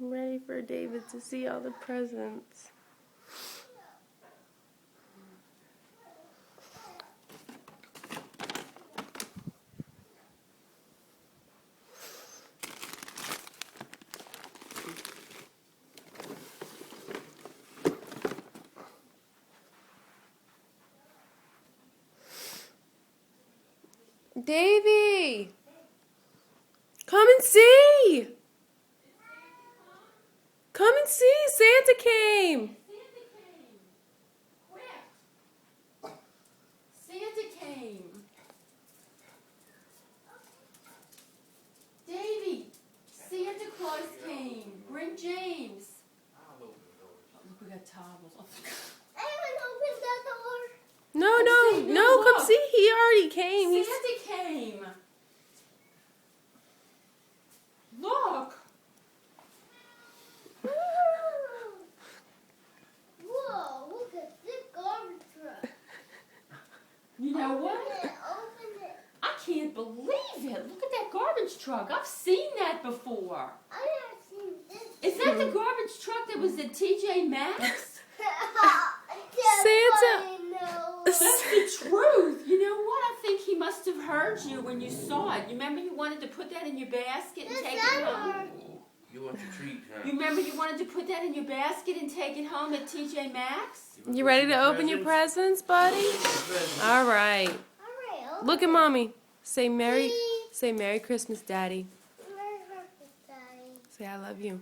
I'm ready for David to see all the presents. Davy! Come and see! Come and see! Santa came! Santa came. Davy, Santa Claus came. Bring James. Look, we got towels. No, come see. He already came. Santa came. Look. Whoa, look at this garbage truck. You know what? Open it. I can't believe it. Look at that garbage truck. I've seen that before. I never seen this. Is that the garbage truck that was at TJ Maxx? Santa. That's the truth. You know what? I think he must have heard you when you saw it. You remember you wanted to put that in your basket and take it home? You want your treat, huh? You remember you wanted to put that in your basket and take it home at TJ Maxx? You ready to open your presents, buddy? All right. Look at Mommy. Say Merry Christmas, Daddy. Merry Christmas, Daddy. Say I love you.